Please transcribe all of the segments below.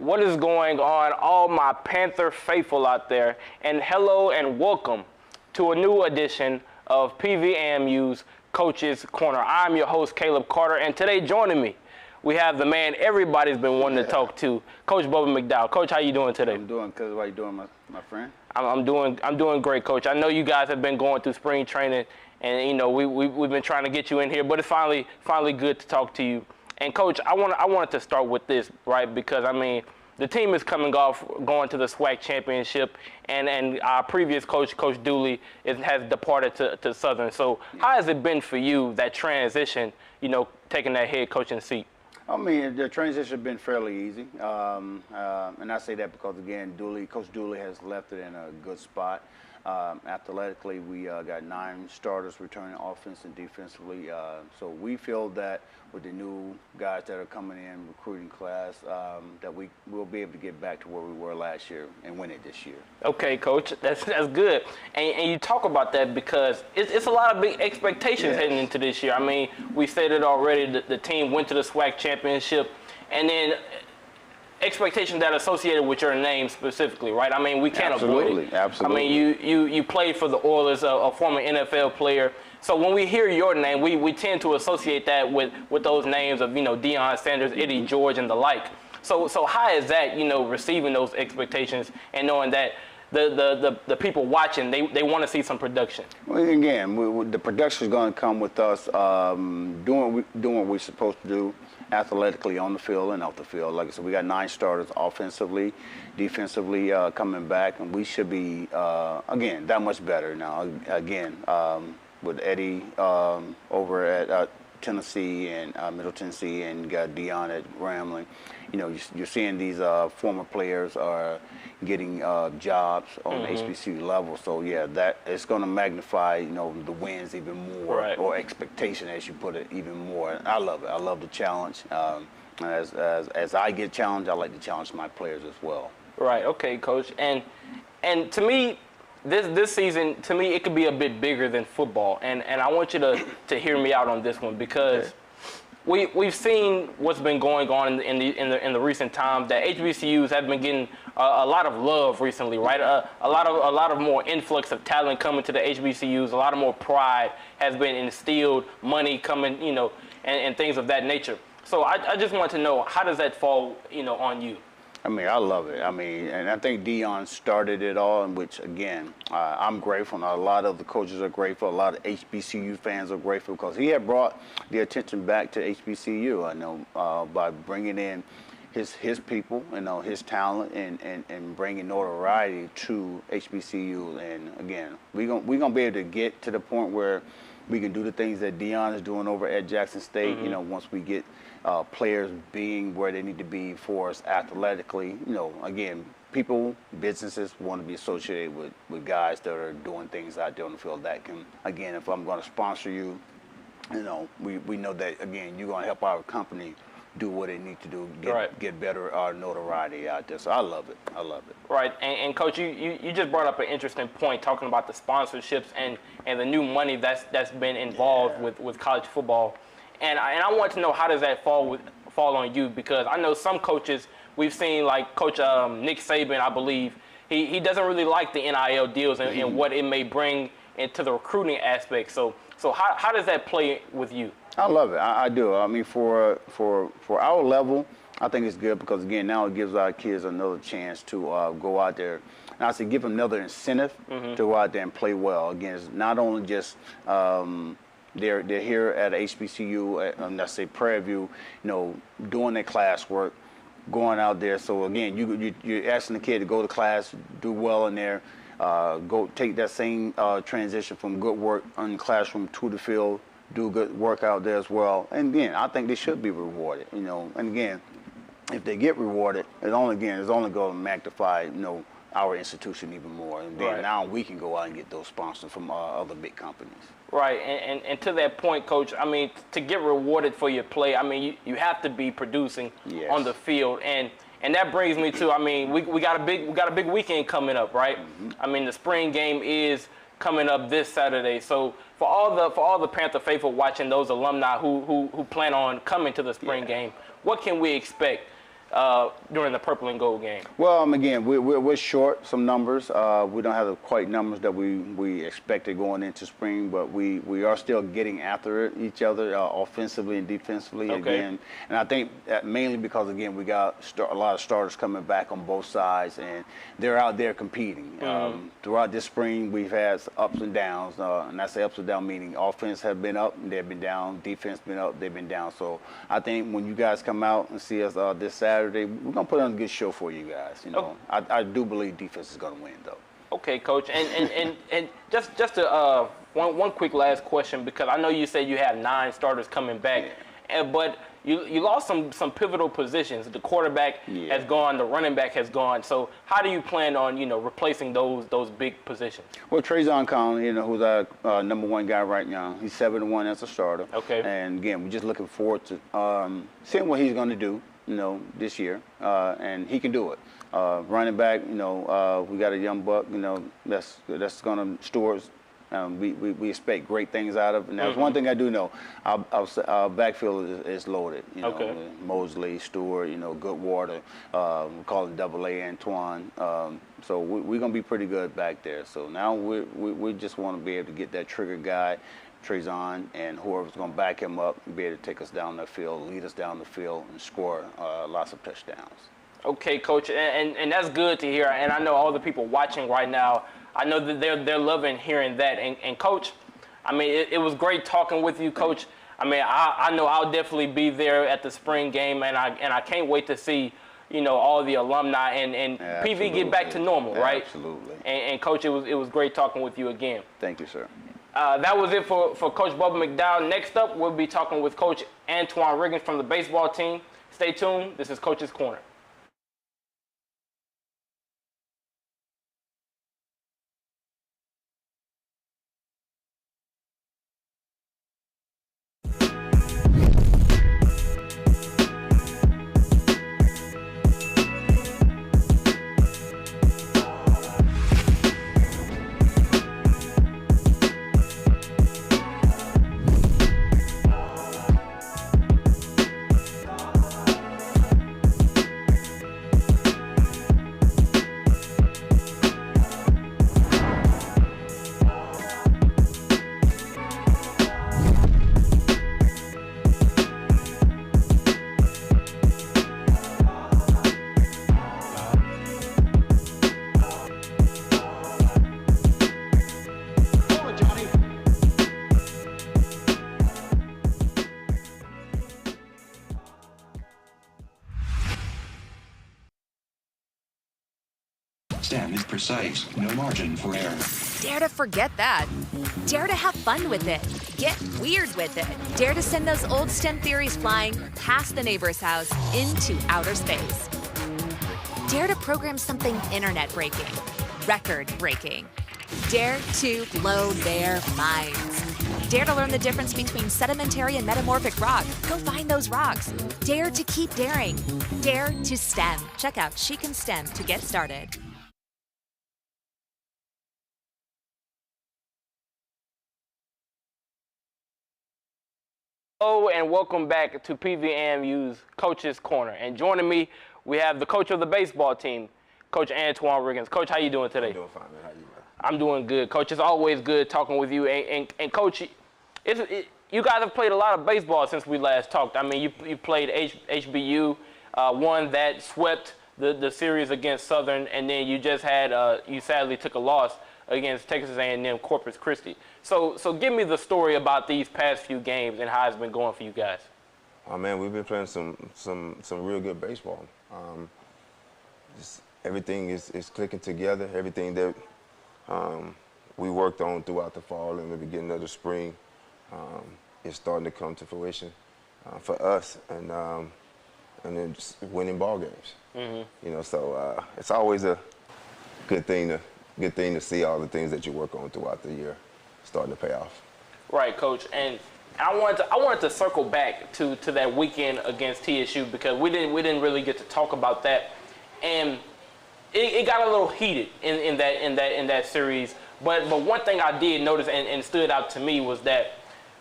What is going on, all my Panther faithful out there? And hello and welcome to a new edition of PVMU's Coach's Corner. I'm your host, Caleb Carter, and today joining me, we have the man everybody's been wanting to talk to, Coach Bubba McDowell. Coach, how you doing today? I'm doing good. How you doing, my friend? I'm doing great, Coach. I know you guys have been going through spring training, and you know we've been trying to get you in here, but it's finally good to talk to you. And Coach, I wanted to start with this, right? Because I mean, the team is coming off going to the SWAC championship, and our previous coach, Coach Dooley, has departed to Southern. So how has it been for you, that transition? You know, taking that head coaching seat. I mean, the transition has been fairly easy, and I say that because again, Coach Dooley has left it in a good spot. Athletically, we got 9 starters returning offense and defensively. So we feel that with the new guys that are coming in, recruiting class, that we will be able to get back to where we were last year and win it this year. Okay, Coach, that's good. And you talk about that because it's a lot of big expectations heading into this year. I mean, we said it already. The team went to the SWAC championship, and then expectations that are associated with your name specifically, right? I mean, we can't avoid it. Absolutely. I mean, you played for the Oilers, a former NFL player. So when we hear your name, we tend to associate that with those names of, you know, Deion Sanders, Eddie George, and the like. So how is that, you know, receiving those expectations and knowing that the people watching, they want to see some production? Well, again, the production is going to come with us doing what we're supposed to do athletically on the field and off the field. Like I said, we got 9 starters offensively, defensively coming back, and we should be, again, that much better now. Again, with Eddie over at Tennessee and Middle Tennessee, and you got Deion at Grambling. You know, you're seeing these former players are getting jobs on the HBCU level. So yeah, that it's going to magnify, you know, the wins even more, right, or expectation, as you put it, even more. And I love it. I love the challenge. As I get challenged, I like to challenge my players as well. Right. Okay, Coach. And to me, this season, to me, it could be a bit bigger than football. And I want you to hear me out on this one, because we've seen what's been going on in the recent times, that HBCUs have been getting a lot of love recently, right? A lot of more influx of talent coming to the HBCUs. A lot of more pride has been instilled, money coming, you know, and things of that nature. So I just want to know, how does that fall, you know, on you? I mean, I love it. I mean, and I think Deion started it all, in which, again, I'm grateful, and a lot of the coaches are grateful. A lot of HBCU fans are grateful, because he had brought the attention back to HBCU, I know, by bringing in his people, you know, his talent, and bringing notoriety to HBCU. And again, we're gonna be able to get to the point where we can do the things that Deion is doing over at Jackson State. You know, once we get players being where they need to be for us athletically. You know, again, people, businesses want to be associated with guys that are doing things out there on the field that can, again, if I'm going to sponsor you, you know, we know that, again, you're going to help our company do what they need to do, get better notoriety out there. So I love it. I love it. Right. And Coach, you just brought up an interesting point, talking about the sponsorships and the new money that's been involved with college football. And I want to know, how does that fall on you? Because I know some coaches, we've seen, like Coach Nick Saban, I believe, he doesn't really like the NIL deals and what it may bring into the recruiting aspect. So how does that play with you? I love it. I do. I mean, for our level, I think it's good, because again, now it gives our kids another chance to go out there. And I say give them another incentive to go out there and play well. Again, it's not only just they're here at HBCU, let's say Prairie View, you know, doing their classwork, going out there. So again, you're asking the kid to go to class, do well in there, go take that same transition from good work in the classroom to the field, do good work out there as well. And again, I think they should be rewarded, you know. And again, if they get rewarded, it's only going to magnify, you know, our institution even more. And then now we can go out and get those sponsors from other big companies. Right, and to that point, Coach, I mean, to get rewarded for your play, I mean, you have to be producing on the field, and that brings me to, I mean, we got a big weekend coming up, right? I mean, the spring game is coming up this Saturday, so for all the Panther faithful watching, those alumni who plan on coming to the spring game, what can we expect during the purple and gold game? Well, again, we're short some numbers. We don't have the quite numbers that we expected going into spring, but we are still getting after each other offensively and defensively again. And I think that mainly because, again, we got a lot of starters coming back on both sides, and they're out there competing. Throughout this spring, we've had ups and downs, and I say ups and downs meaning offense have been up and they've been down, defense been up, they've been down. So I think when you guys come out and see us this Saturday, we're gonna put on a good show for you guys. You know, I do believe defense is gonna win, though. Okay, Coach, and just to one quick last question, because I know you said you have 9 starters coming back, but you lost some pivotal positions. The quarterback has gone, the running back has gone. So how do you plan on replacing those big positions? Well, Trayvon Conley, who's our #1 guy right now, he's 7-1 as a starter. Okay. And again, we're just looking forward to seeing what he's going to do, this year, and he can do it. Running back, we got a young buck, that's going to store. We expect great things out of it. And that's one thing I do know. Our backfield is loaded. Mosley, Stewart, Goodwater, we call it AA Antoine. So we're going to be pretty good back there. So now we just want to be able to get that trigger guy, Trayvon, and whoever's going to back him up, be able to take us down the field, lead us down the field, and score lots of touchdowns. Okay, Coach, and that's good to hear. And I know all the people watching right now, I know that they're loving hearing that. And Coach, I mean, it was great talking with you, Coach. I mean, I know I'll definitely be there at the spring game, and I can't wait to see, all the alumni and PV get back to normal, right? Absolutely. And Coach, it was great talking with you again. Thank you, sir. That was it for Coach Bubba McDowell. Next up, we'll be talking with Coach Antoine Riggins from the baseball team. Stay tuned. This is Coach's Corner. Stem is precise, no margin for error. Dare to forget that. Dare to have fun with it. Get weird with it. Dare to send those old STEM theories flying past the neighbor's house into outer space. Dare to program something internet-breaking, record-breaking. Dare to blow their minds. Dare to learn the difference between sedimentary and metamorphic rock. Go find those rocks. Dare to keep daring. Dare to STEM. Check out She Can STEM to get started. Hello and welcome back to PVMU's Coach's Corner. And joining me, we have the coach of the baseball team, Coach Antoine Riggins. Coach, how you doing today? I'm doing fine, man. How you doing? I'm doing good. Coach, it's always good talking with you. And Coach, you guys have played a lot of baseball since we last talked. I mean, you played HBU, won that, swept the series against Southern, and then you just had, you sadly took a loss against Texas A&M Corpus Christi. So give me the story about these past few games and how it's been going for you guys. Oh man, we've been playing some real good baseball. Just everything is clicking together. Everything that we worked on throughout the fall and the beginning of the spring is starting to come to fruition for us, and then just winning ball games. Mm-hmm. So it's always a good thing to see all the things that you work on throughout the year starting to pay off. Right, Coach. And I wanted to circle back to that weekend against TSU because we didn't really get to talk about that, and it got a little heated in that series. But one thing I did notice and stood out to me was that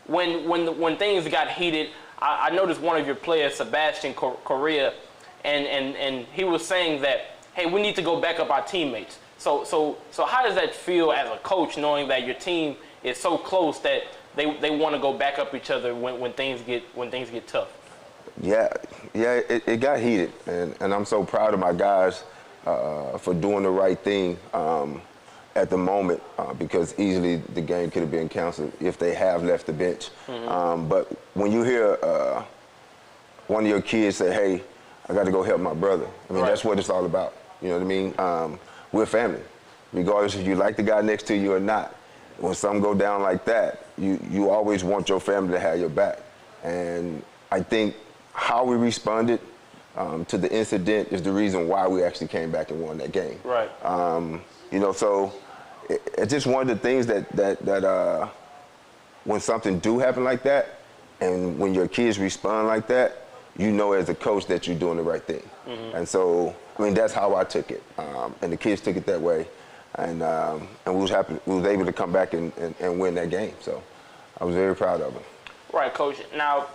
when things got heated, I noticed one of your players, Sebastian Correa, and he was saying that, hey, we need to go back up our teammates. So how does that feel as a coach, knowing that your team is so close that they want to go back up each other when things get tough? Yeah, it got heated, and I'm so proud of my guys for doing the right thing at the moment, because easily the game could have been canceled if they have left the bench. But when you hear one of your kids say, hey, I got to go help my brother, I mean, that's what it's all about. You know what I mean? We're family, regardless if you like the guy next to you or not. When something go down like that, you always want your family to have your back. And I think how we responded to the incident is the reason why we actually came back and won that game. Right. You know, so it's just one of the things that when something do happen like that, and when your kids respond like that, you know as a coach that you're doing the right thing. And so, I mean, that's how I took it. And the kids took it that way. And we was able to come back and win that game. So I was very proud of them. Right, Coach. Now,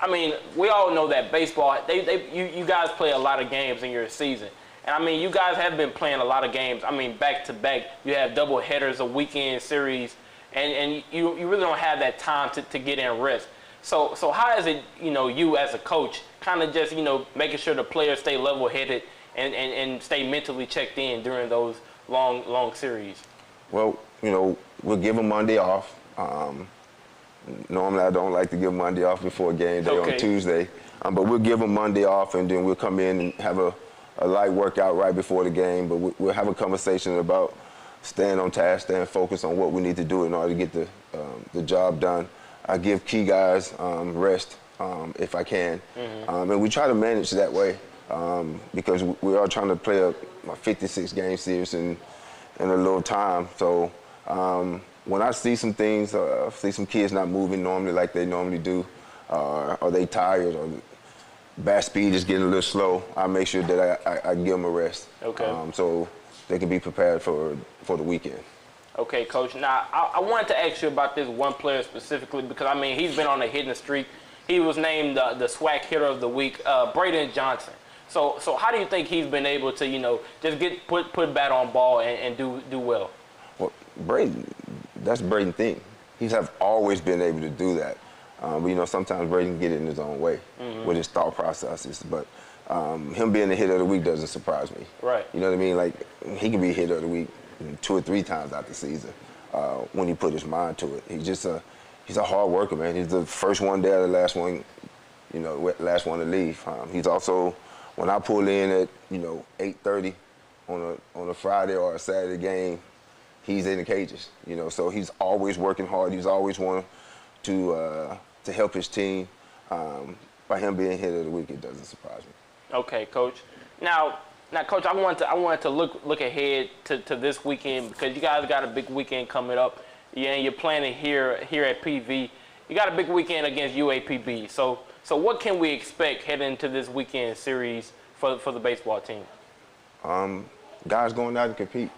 I mean, we all know that baseball, you guys play a lot of games in your season. And, I mean, you guys have been playing a lot of games. I mean, back-to-back. You have double headers, a weekend series, and you really don't have that time to get in rest. So how is it, you as a coach, kind of just, making sure the players stay level-headed and stay mentally checked in during those long series? Well, we'll give them Monday off. Normally, I don't like to give Monday off before game day on Tuesday. But we'll give them Monday off, and then we'll come in and have a light workout right before the game. But we'll have a conversation about staying on task, staying focused on what we need to do in order to get the job done. I give key guys rest if I can. And we try to manage that way because we are trying to play a 56-game series in a little time. So when I see some things, see some kids not moving normally like they normally do, or they tired, or bat speed is getting a little slow, I make sure that I give them a rest. So they can be prepared for the weekend. Okay, Coach. Now, I wanted to ask you about this one player specifically because, I mean, he's been on a hitting streak. He was named the SWAC Hitter of the Week, Braden Johnson. So how do you think he's been able to, just get put bat on ball and do well? Well, Braden, that's Braden's thing. He's always been able to do that. But, sometimes Braden can get it in his own way with his thought processes. But him being the hitter of the week doesn't surprise me. Right. You know what I mean? Like, he can be hitter of the week 2 or 3 times out the season when he put his mind to it. He's a hard worker, man. He's the first one there, the last one, last one to leave. He's also, when I pull in at 8:30 on a Friday or a Saturday game, he's in the cages. So he's always working hard. He's always wanting to help his team. By him being hitter of the week, it doesn't surprise me. Okay, Coach. Now, Coach, I wanted to look ahead to this weekend because you guys got a big weekend coming up. Yeah, and you're planning here at PV. You got a big weekend against UAPB. So what can we expect heading into this weekend series for the baseball team? Guys going out to compete.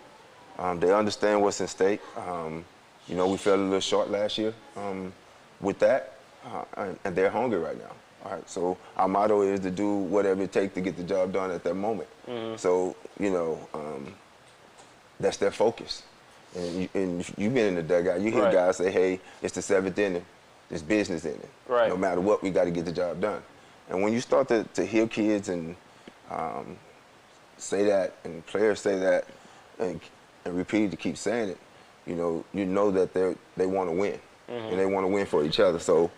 They understand what's in stake. We fell a little short last year with that, and they're hungry right now. All right, so our motto is to do whatever it takes to get the job done at that moment. So, that's their focus. And you've been in the dugout. You hear guys say, hey, it's the 7th inning. There's business in it. Right. No matter what, we got to get the job done. And when you start to hear kids and say that, and players say that, and repeat to keep saying it, you know that they want to win. And they want to win for each other. So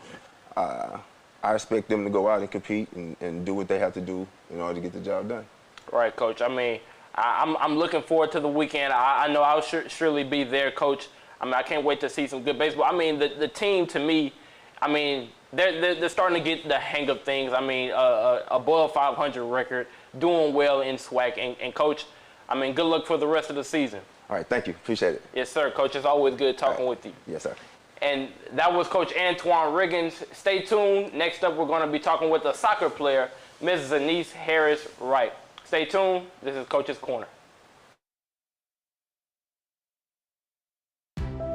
I expect them to go out and compete and do what they have to do in order to get the job done. Right, Coach. I mean, I'm looking forward to the weekend. I know I'll surely be there, Coach. I mean, I can't wait to see some good baseball. I mean, the team, to me, I mean, they're starting to get the hang of things. I mean, above 500 record, doing well in SWAC. And Coach, I mean, good luck for the rest of the season. All right, thank you. Appreciate it. Yes, sir, Coach. It's always good talking with you. Yes, sir. And that was Coach Antoine Riggins. Stay tuned. Next up, we're going to be talking with a soccer player, Ms. Zanice Harris-Wright. Stay tuned. This is Coach's Corner.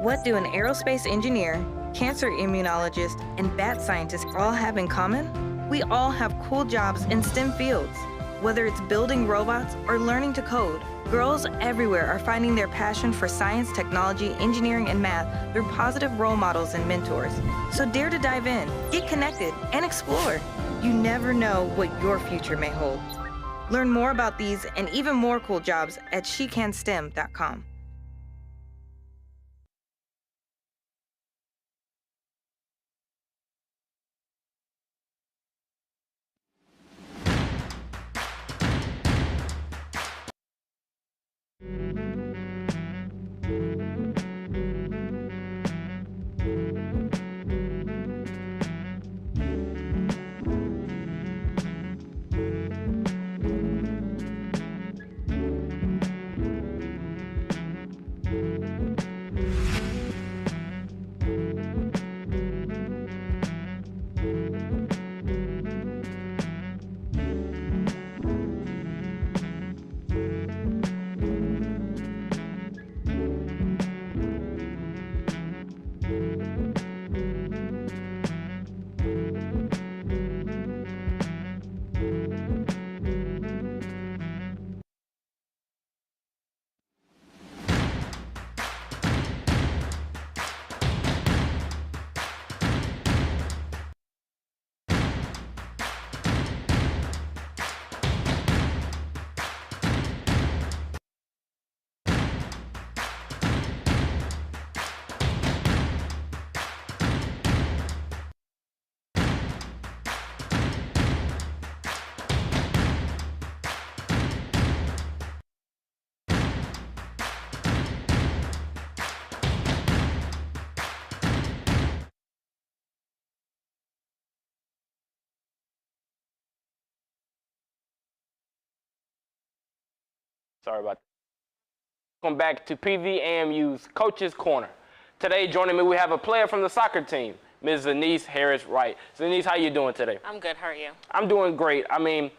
What do an aerospace engineer, cancer immunologist, and bat scientist all have in common? We all have cool jobs in STEM fields. Whether it's building robots or learning to code, girls everywhere are finding their passion for science, technology, engineering, and math through positive role models and mentors. So dare to dive in, get connected, and explore. You never know what your future may hold. Learn more about these and even more cool jobs at shecanstem.com. Sorry about that. Welcome back to PVAMU's Coach's Corner. Today, joining me, we have a player from the soccer team, Ms. Zenise Harris-Wright. Zenise, how you doing today? I'm good. How are you? I'm doing great. I mean,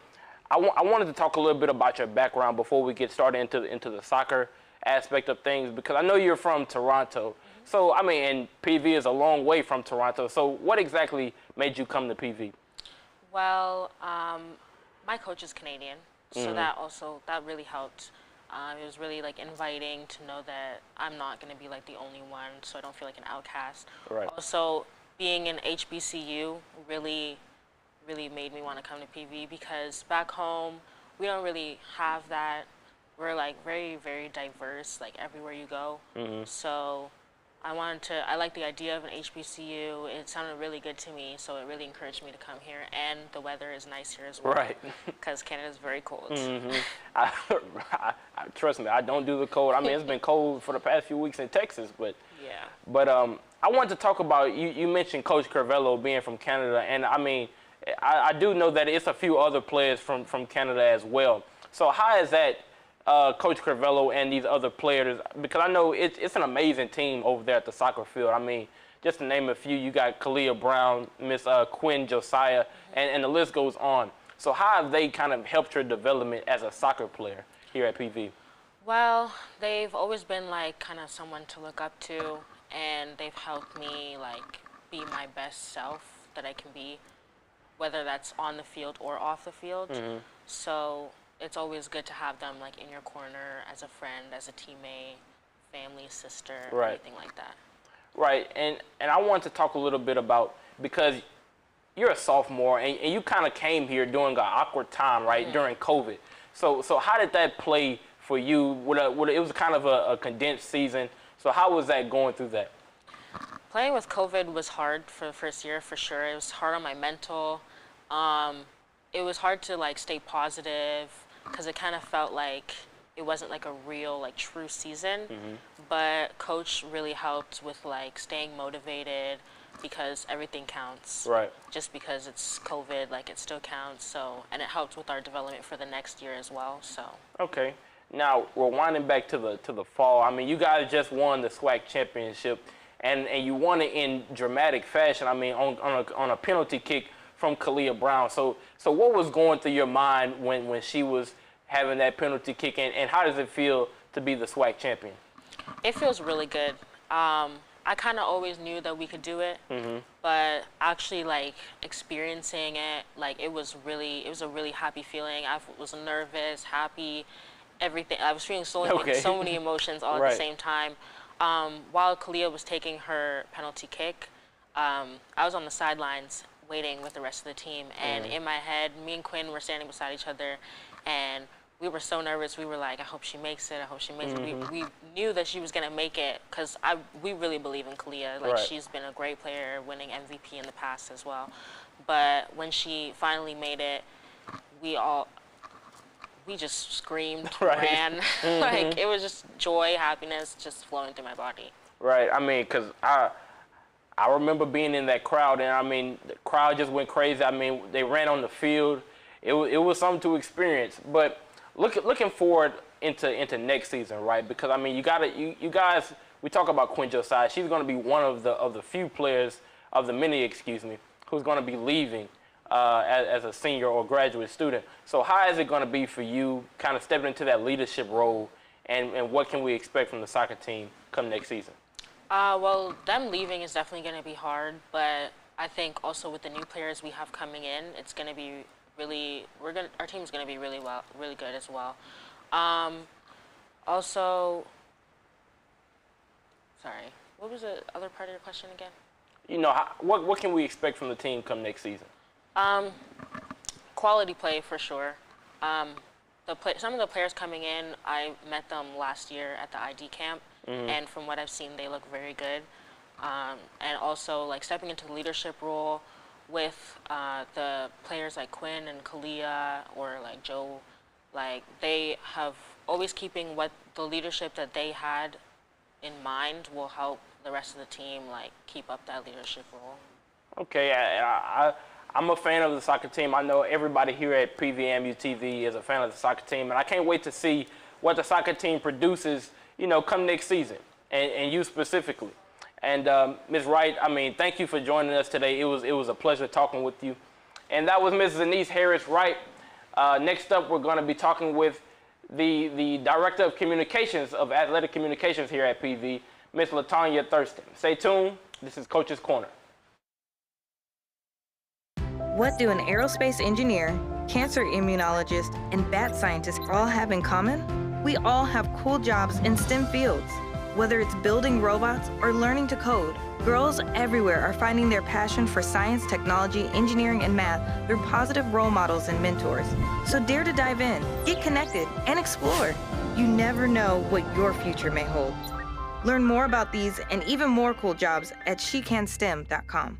I wanted to talk a little bit about your background before we get started into the soccer aspect of things, because I know you're from Toronto. So, I mean, and PV is a long way from Toronto. So what exactly made you come to PV? Well, my coach is Canadian, so that really helped. It was really like inviting to know that I'm not going to be like the only one, so I don't feel like an outcast. Right. Also, being in HBCU really made me want to come to PV, because back home we don't really have that. We're like very diverse, like everywhere you go. So I like the idea of an HBCU. It sounded really good to me, so it really encouraged me to come here. And the weather is nice here as well. Right. Because Canada is very cold. Trust me, I don't do the cold. I mean, it's been cold for the past few weeks in Texas, but Yeah. But I wanted to talk about, you mentioned Coach Carvello being from Canada, and I mean, I do know that it's a few other players from Canada as well. So how is that, Coach Carvello and these other players, because I know it's an amazing team over there at the soccer field. I mean, just to name a few, you got Kalia Brown, Miss Quinn Josiah, and the list goes on. So how have they kind of helped your development as a soccer player here at PV? Well, they've always been like kind of someone to look up to, and they've helped me like be my best self that I can be, whether that's on the field or off the field. So it's always good to have them like in your corner as a friend, as a teammate, family, sister, anything like that. Right, and I want to talk a little bit about, because you're a sophomore and you kind of came here during an awkward time, right, during COVID. So how did that play for you? It was kind of a condensed season. So how was that going through that? Playing with COVID was hard for the first year, for sure. It was hard on my mental. It was hard to like stay positive, because it kind of felt like it wasn't like a real, like true season. But coach really helped with like staying motivated, because everything counts. Right. Just because it's COVID, like it still counts. So, and it helped with our development for the next year as well. So. Okay. Now, we're winding back to the fall. I mean, you guys just won the SWAC championship, and you won it in dramatic fashion. I mean, on a penalty kick from Kalia Brown. So what was going through your mind when she was having that penalty kick, and how does it feel to be the SWAC champion? It feels really good. I I kind of always knew that we could do it, but actually like experiencing it, like it was a really happy feeling. I was nervous, happy, everything. I was feeling so many emotions all at the same time. While Kalia was taking her penalty kick, I was on the sidelines waiting with the rest of the team, and in my head, me and Quinn were standing beside each other, and we were so nervous. We were like, I hope she makes it. I hope she makes it. We knew that she was going to make it because we really believe in Kalia. Like, she's been a great player, winning MVP in the past as well. But when she finally made it, we just screamed, ran. Like, it was just joy, happiness just flowing through my body. Right. I mean, because I remember being in that crowd, and I mean, the crowd just went crazy. I mean, they ran on the field. It was something to experience. But looking forward into next season, right? Because I mean, you guys. We talk about Quinn Josiah. She's going to be one of the few players, of the many, excuse me, who's going to be leaving as a senior or graduate student. So how is it going to be for you, kind of stepping into that leadership role, and what can we expect from the soccer team come next season? Well, them leaving is definitely going to be hard, but I think also with the new players we have coming in, it's going to be our team's going to be really good as well. Also, sorry, what was the other part of your question again? You know, what can we expect from the team come next season? Quality play for sure. Some of the players coming in, I met them last year at the ID camp, and from what I've seen, they look very good. And also, like, stepping into the leadership role with the players like Quinn and Kalia or like Joe, like, they have always keeping what the leadership that they had in mind will help the rest of the team, like, keep up that leadership role. Okay, I'm a fan of the soccer team. I know everybody here at KPVU-TV is a fan of the soccer team, and I can't wait to see what the soccer team produces, you know, come next season, and you specifically. And Ms. Wright, I mean, thank you for joining us today. It was a pleasure talking with you. And that was Ms. Denise Harris Wright. Next up, we're going to be talking with the Director of Communications, of Athletic Communications here at PV, Ms. LaTanya Thurston. Stay tuned. This is Coach's Corner. What do an aerospace engineer, cancer immunologist, and bat scientist all have in common? We all have cool jobs in STEM fields. Whether it's building robots or learning to code, girls everywhere are finding their passion for science, technology, engineering, and math through positive role models and mentors. So dare to dive in, get connected, and explore. You never know what your future may hold. Learn more about these and even more cool jobs at shecanstem.com.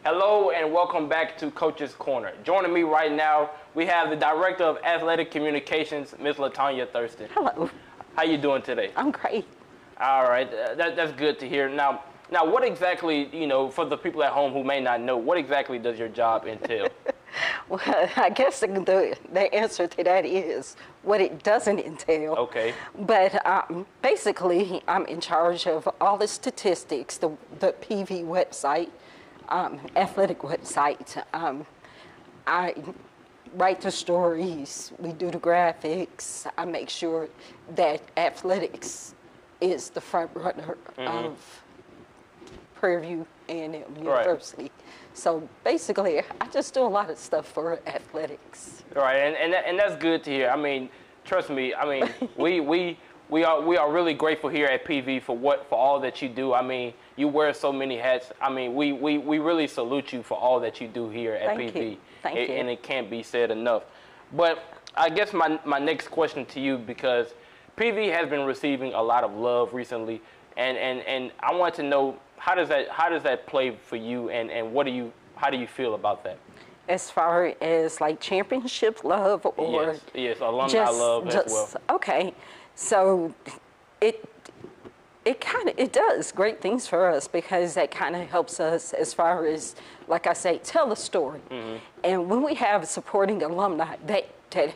Hello and welcome back to Coach's Corner. Joining me right now, we have the Director of Athletic Communications, Ms. LaTanya Thurston. Hello. How you doing today? I'm great. All right, that's good to hear. Now, what exactly, you know, for the people at home who may not know, what exactly does your job entail? Well, I guess the answer to that is what it doesn't entail. Okay. But basically, I'm in charge of all the statistics, the PV website, athletic website. I write the stories, we do the graphics, I make sure that athletics is the front runner of Prairie View A&M University. Right. So basically, I just do a lot of stuff for athletics. Right, and that's good to hear. I mean, trust me. I mean, we are really grateful here at PV for all that you do. I mean, you wear so many hats. I mean, we really salute you for all that you do here at Thank PV. you. Thank you. And it can't be said enough. But I guess my next question to you, because PV has been receiving a lot of love recently, and I want to know, how does that play for you, and how do you feel about that? As far as like championship love or yes, alumni love as well. Okay, so it does great things for us because that kind of helps us as far as, like I say, tell the story. And when we have supporting alumni, that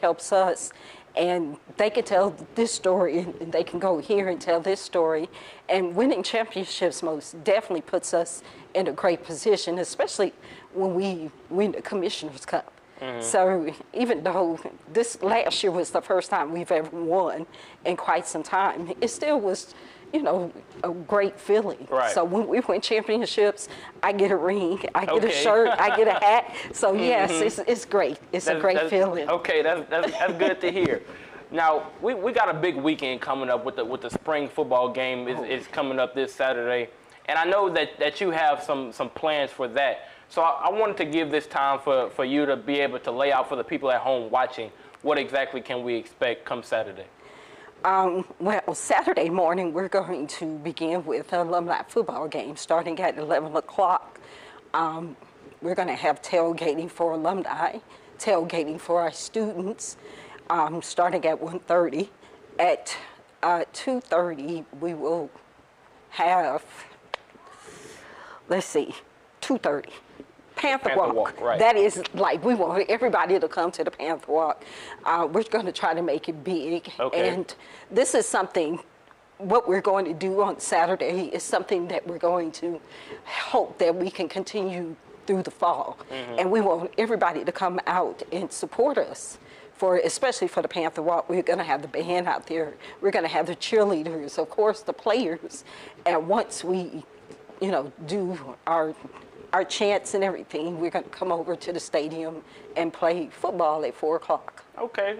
helps us. And they can tell this story, and they can go here and tell this story. And winning championships most definitely puts us in a great position, especially when we win the Commissioner's Cup. So even though this last year was the first time we've ever won in quite some time, it still was, a great feeling. Right. So when we win championships, I get a ring, I get a shirt, I get a hat. So yes, it's great. It's a great feeling. Okay, that's good to hear. Now we got a big weekend coming up with the spring football game is coming up this Saturday, and I know that you have some plans for that. So I wanted to give this time for you to be able to lay out for the people at home watching what exactly can we expect come Saturday. Well, Saturday morning, we're going to begin with an alumni football game starting at 11 o'clock. We're going to have tailgating for alumni, tailgating for our students, starting at 1:30. At 2:30, we will have, 2:30. Panther Walk. Right. That is like, we want everybody to come to the Panther Walk. We're going to try to make it big. Okay. And this is something, what we're going to do on Saturday is something that we're going to hope that we can continue through the fall. And we want everybody to come out and support us. Especially for the Panther Walk, we're going to have the band out there. We're going to have the cheerleaders, of course, the players. And once we, do our chants and everything, we're going to come over to the stadium and play football at 4 o'clock. Okay,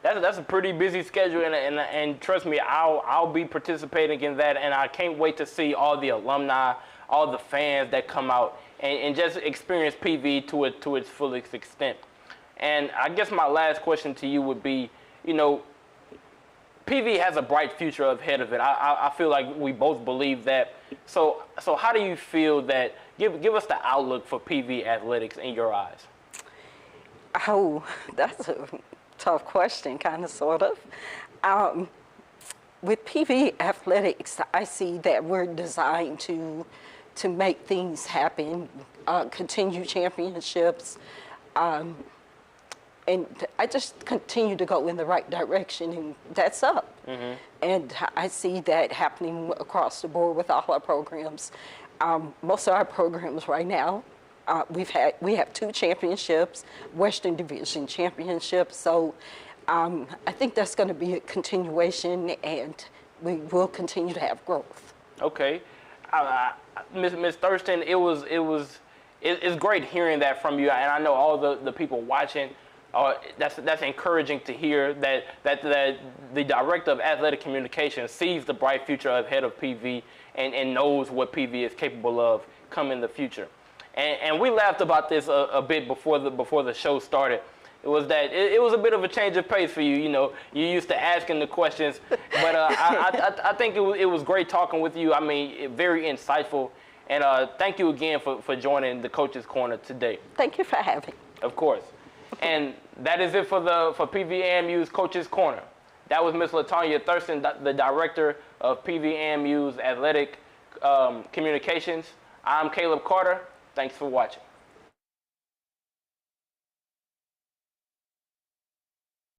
that's a pretty busy schedule, and trust me, I'll be participating in that, and I can't wait to see all the alumni, all the fans that come out and just experience PV to its fullest extent. And I guess my last question to you would be, PV has a bright future ahead of it. I feel like we both believe that. So how do you feel that? Give us the outlook for PV athletics in your eyes. Oh, that's a tough question, kind of, sort of. With PV athletics, I see that we're designed to make things happen, continue championships, and I just continue to go in the right direction, and that's up. And I see that happening across the board with all our programs. Most of our programs right now, we have 2 championships, Western Division championships. So I think that's going to be a continuation, and we will continue to have growth. Okay, Ms. Thurston, it's great hearing that from you, and I know all the people watching. That's encouraging to hear that the director of athletic communications sees the bright future ahead of PV and knows what PV is capable of come in the future. And we laughed about this a bit before the show started. It was that it was a bit of a change of pace for you. You used to asking the questions, but I think it was great talking with you. I mean, very insightful. And thank you again for joining the Coach's Corner today. Thank you for having me. Of course. And that is it for PVAMU's Coach's Corner. That was Ms. LaTanya Thurston, the director of PVAMU's athletic communications. I'm Caleb Carter. Thanks for watching.